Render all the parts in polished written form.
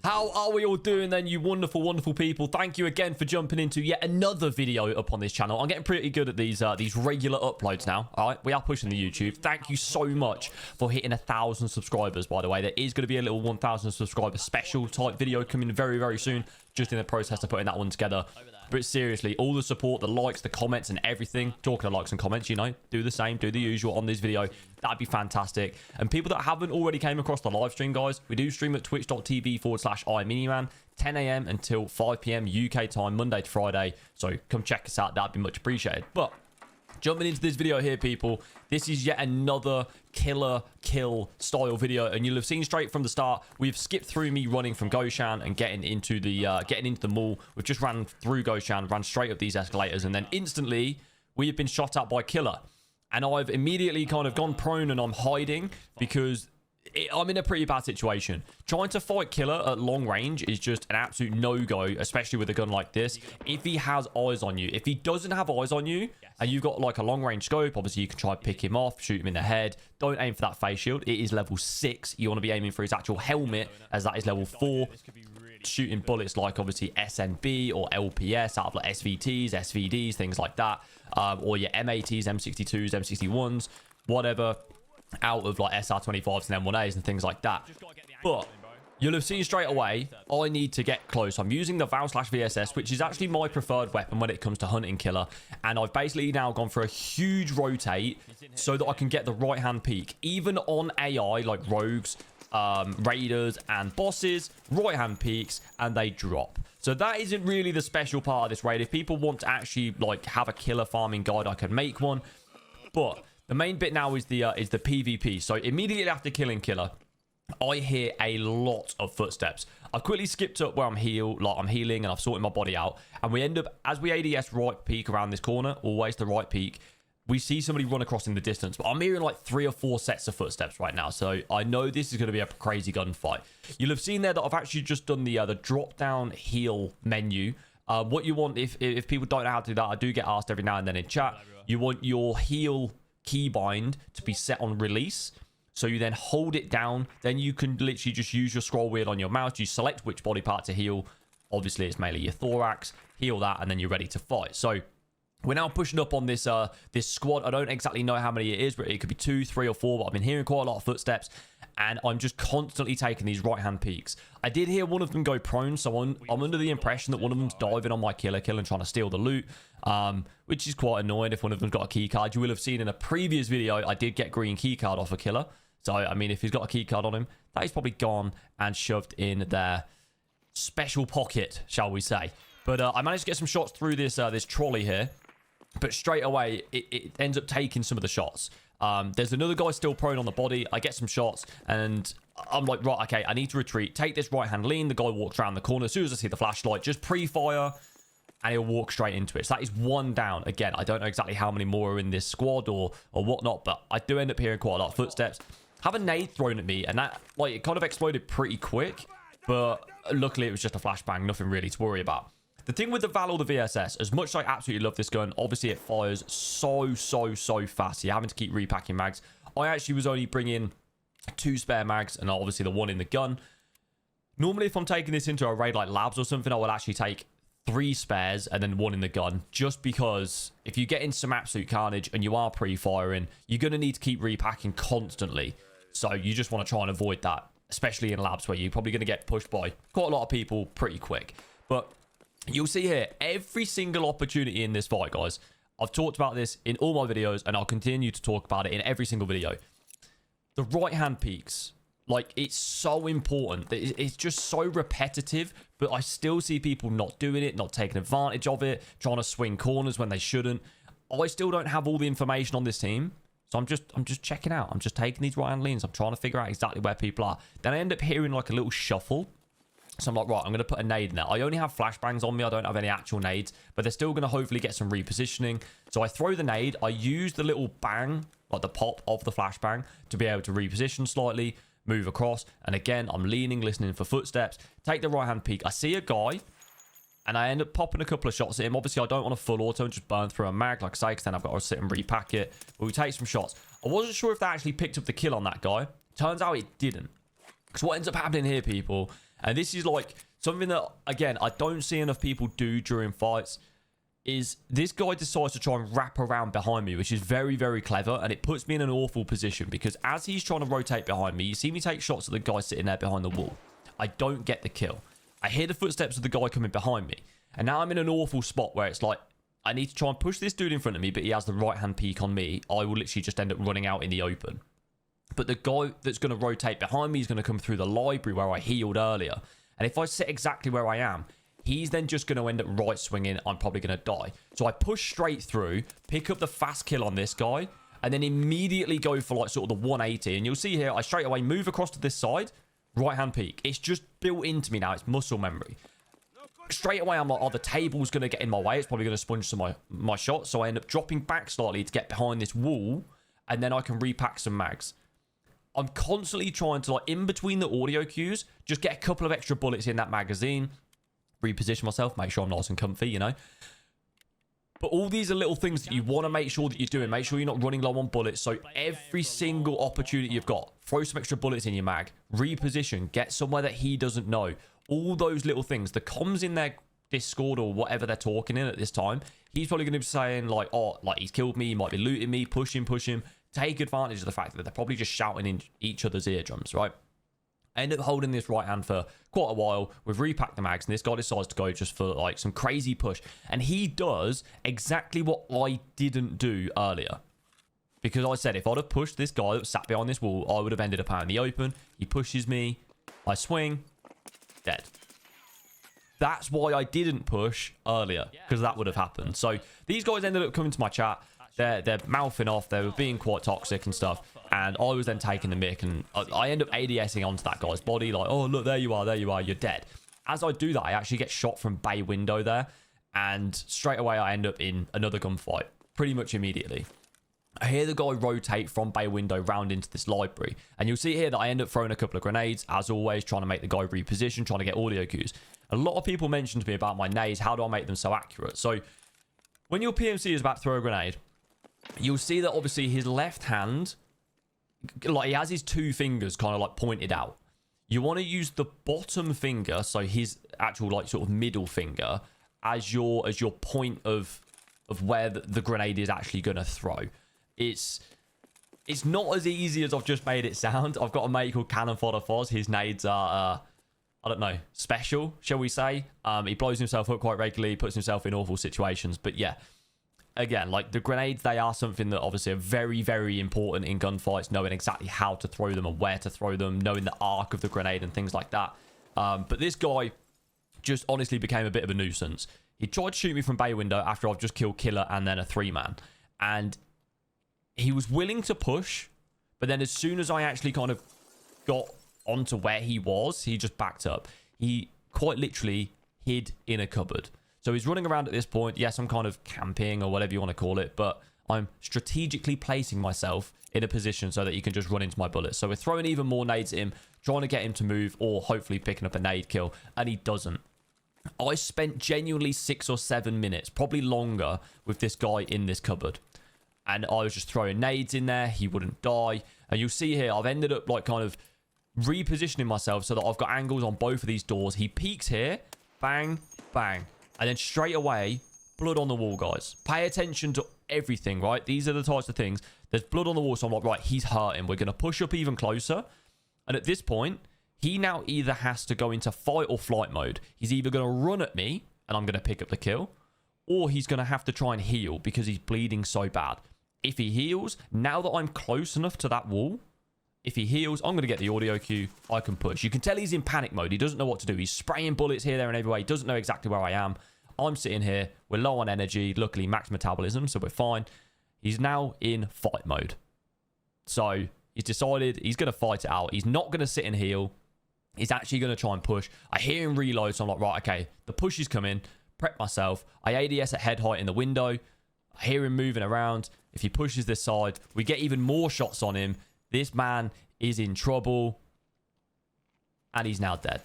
How are we all doing then, you wonderful, wonderful people? Thank you again for jumping into yet another video up on this channel. I'm getting pretty good at these regular uploads now. All right, we are pushing the YouTube. Thank you so much for hitting 1,000 subscribers, by the way. There is going to be a little 1,000 subscriber special type video coming very, very soon. Just in the process of putting that one together. But seriously, all the support, the likes, the comments, and everything. Talking of likes and comments, you know, do the same, do the usual on this video. That'd be fantastic. And people that haven't already came across the live stream, guys, we do stream at twitch.tv/IMinimann, 10 a.m. until 5 p.m. UK time, Monday to Friday. So come check us out. That'd be much appreciated. But jumping into this video here, people, this is yet another killer kill style video, and you'll have seen straight from the start we've skipped through me running from Goshan and getting into the mall. We've just ran through Goshan, ran straight up these escalators, and then instantly we have been shot at by Killa, and I've immediately kind of gone prone and I'm hiding because I'm in a pretty bad situation. Trying to fight Killa at long range is just an absolute no-go, especially with a gun like this. If he has eyes on you, if he doesn't have eyes on you, and you've got like a long-range scope, obviously you can try and pick him off, shoot him in the head. Don't aim for that face shield. It is level 6. You want to be aiming for his actual helmet, as that is level 4. Shooting bullets like obviously SNB or LPS out of like SVTs, SVDs, things like that. Or your M80s, M62s, M61s, whatever, out of like SR25s and M1As and things like that. But you'll have seen straight away, I need to get close. I'm using the Val/VSS, which is actually my preferred weapon when it comes to hunting Killa. And I've basically now gone for a huge rotate so that I can get the right-hand peek. Even on AI, like rogues, raiders, and bosses, right-hand peeks, and they drop. So that isn't really the special part of this raid. If people want to actually like have a Killa farming guide, I can make one. But the main bit now is the PvP. So immediately after killing Killa, I hear a lot of footsteps. I've quickly skipped up where I'm healing and I've sorted my body out. And we end up, as we ADS right peek around this corner, always the right peek, we see somebody run across in the distance. But I'm hearing like 3 or 4 sets of footsteps right now. So I know this is going to be a crazy gunfight. You'll have seen there that I've actually just done the drop-down heal menu. What you want, if people don't know how to do that, I do get asked every now and then in chat. You want your heal keybind to be set on release. So you then hold it down. Then you can literally just use your scroll wheel on your mouse. You select which body part to heal. Obviously, it's mainly your thorax. Heal that, and then you're ready to fight. So we're now pushing up on this this squad. I don't exactly know how many it is, but it could be 2, 3, or 4. But I've been hearing quite a lot of footsteps, and I'm just constantly taking these right-hand peeks. I did hear one of them go prone, so I'm under the impression that one of them's diving on my killer kill and trying to steal the loot, which is quite annoying if one of them's got a key card. You will have seen in a previous video, I did get green key card off a Killer. So, I mean, if he's got a key card on him, that is probably gone and shoved in their special pocket, shall we say. But I managed to get some shots through this this trolley here. But straight away, it ends up taking some of the shots. There's another guy still prone on the body. I get some shots, and I'm like, right, okay, I need to retreat. Take this right-hand lean. The guy walks around the corner. As soon as I see the flashlight, just pre-fire, and he'll walk straight into it. So that is 1 down. Again, I don't know exactly how many more are in this squad or whatnot, but I do end up hearing quite a lot of footsteps. Have a nade thrown at me, and that, like, it kind of exploded pretty quick, but luckily it was just a flashbang, nothing really to worry about. The thing with the Val or the VSS, as much as I absolutely love this gun, obviously it fires so fast. You're having to keep repacking mags. I actually was only bringing 2 spare mags, and obviously the 1 in the gun. Normally, if I'm taking this into a raid like labs or something, I will actually take 3 spares and then 1 in the gun, just because if you get in some absolute carnage and you are pre-firing, you're going to need to keep repacking constantly. So you just want to try and avoid that, especially in labs where you're probably going to get pushed by quite a lot of people pretty quick. But you'll see here, every single opportunity in this fight, guys, I've talked about this in all my videos, and I'll continue to talk about it in every single video. The right-hand peeks, like, it's so important. It's just so repetitive, but I still see people not doing it, not taking advantage of it, trying to swing corners when they shouldn't. I still don't have all the information on this team, so I'm just checking out. I'm just taking these right-hand leans. I'm trying to figure out exactly where people are. Then I end up hearing, like, a little shuffle. So I'm like, right, I'm going to put a nade in there. I only have flashbangs on me. I don't have any actual nades, but they're still going to hopefully get some repositioning. So I throw the nade. I use the little bang, like the pop of the flashbang, to be able to reposition slightly, move across. And again, I'm leaning, listening for footsteps. Take the right-hand peek. I see a guy, and I end up popping a couple of shots at him. Obviously, I don't want a full auto and just burn through a mag, like I say, because then I've got to sit and repack it. But we take some shots. I wasn't sure if that actually picked up the kill on that guy. Turns out it didn't. Because what ends up happening here, people, And this is like something that, again, I don't see enough people do during fights. Is this guy decides to try and wrap around behind me, which is very, very clever, and it puts me in an awful position because as he's trying to rotate behind me, you see me take shots at the guy sitting there behind the wall. I don't get the kill. I hear the footsteps of the guy coming behind me, and now I'm in an awful spot where it's like I need to try and push this dude in front of me, but he has the right-hand peek on me. I will literally just end up running out in the open. But the guy that's going to rotate behind me is going to come through the library where I healed earlier, and if I sit exactly where I am, he's then just going to end up right swinging. I'm probably going to die. So I push straight through, pick up the fast kill on this guy, and then immediately go for like sort of the 180. And you'll see here, I straight away move across to this side, right-hand peek. It's just built into me now. It's muscle memory. Straight away, I'm like, oh, the table's going to get in my way. It's probably going to sponge some of my shots. So I end up dropping back slightly to get behind this wall, and then I can repack some mags. I'm constantly trying to, like, in between the audio cues, just get a couple of extra bullets in that magazine, reposition myself, make sure I'm nice and comfy, you know. But all these are little things that you want to make sure that you're doing. Make sure you're not running low on bullets. So every single opportunity you've got, throw some extra bullets in your mag, reposition, get somewhere that he doesn't know. All those little things. The comms in their Discord or whatever they're talking in at this time, he's probably going to be saying like, oh, like he's killed me, he might be looting me, push him. Take advantage of the fact that they're probably just shouting in each other's eardrums, right? I end up holding this right hand for quite a while. We've repacked the mags, and this guy decides to go just for like some crazy push. And he does exactly what I didn't do earlier. Because I said if I'd have pushed this guy that sat behind this wall, I would have ended up out in the open. He pushes me. I swing. Dead. That's why I didn't push earlier, because that would have happened. So these guys ended up coming to my chat. They're mouthing off. They were being quite toxic and stuff. And I was then taking the mic, and I end up ADSing onto that guy's body. Like, oh, look, there you are, you're dead. As I do that, I actually get shot from bay window there. And straight away, I end up in another gunfight, pretty much immediately. I hear the guy rotate from bay window round into this library. And you'll see here that I end up throwing a couple of grenades, as always, trying to make the guy reposition, trying to get audio cues. A lot of people mentioned to me about my nades. How do I make them so accurate? So when your PMC is about to throw a grenade, you'll see that obviously his left hand, like he has his two fingers kind of like pointed out. You want to use the bottom finger, so his actual like sort of middle finger, as your point of where the grenade is actually going to throw. It's not as easy as I've just made it sound. I've got a mate called Cannon Fodder Foz. His nades are I don't know, special, shall we say. He blows himself up quite regularly, puts himself in awful situations. But yeah, again, like the grenades, they are something that obviously are very, very important in gunfights, knowing exactly how to throw them and where to throw them, knowing the arc of the grenade and things like that. But this guy just honestly became a bit of a nuisance. He tried to shoot me from bay window after I've just killed Killa and then a 3-man. And he was willing to push, but then as soon as I actually kind of got onto where he was, he just backed up. He quite literally hid in a cupboard. So he's running around at this point. Yes, I'm kind of camping or whatever you want to call it, but I'm strategically placing myself in a position so that he can just run into my bullets. So we're throwing even more nades at him, trying to get him to move, or hopefully picking up a nade kill, and he doesn't. I spent genuinely 6 or 7 minutes, probably longer, with this guy in this cupboard. And I was just throwing nades in there. He wouldn't die. And you'll see here, I've ended up like kind of repositioning myself so that I've got angles on both of these doors. He peeks here. Bang, bang. And then straight away, blood on the wall, guys. Pay attention to everything, right? These are the types of things. There's blood on the wall, so I'm like, right, he's hurting. We're going to push up even closer. And at this point, he now either has to go into fight or flight mode. He's either going to run at me, and I'm going to pick up the kill, or he's going to have to try and heal because he's bleeding so bad. If he heals, now that I'm close enough to that wall, if he heals, I'm going to get the audio cue. I can push. You can tell he's in panic mode. He doesn't know what to do. He's spraying bullets here, there, and everywhere. He doesn't know exactly where I am. I'm sitting here. We're low on energy. Luckily, max metabolism, so we're fine. He's now in fight mode. So he's decided he's going to fight it out. He's not going to sit and heal. He's actually going to try and push. I hear him reload, so I'm like, right, okay. The push is coming. Prep myself. I ADS at head height in the window. I hear him moving around. If he pushes this side, we get even more shots on him. This man is in trouble. And he's now dead.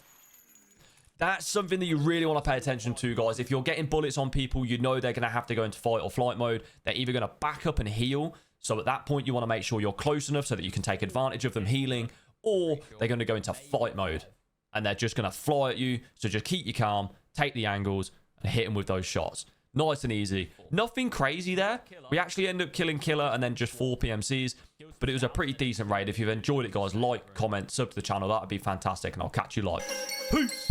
That's something that you really want to pay attention to, guys. If you're getting bullets on people, you know they're going to have to go into fight or flight mode. They're either going to back up and heal. So at that point, you want to make sure you're close enough so that you can take advantage of them healing. Or they're going to go into fight mode. and they're just going to fly at you. So just keep you calm, take the angles, and hit them with those shots. Nice and easy. Nothing crazy there. We actually end up killing Killa and then just 4 PMCs. But it was a pretty decent raid. If you've enjoyed it, guys, like, comment, sub to the channel. That would be fantastic. And I'll catch you live. Peace.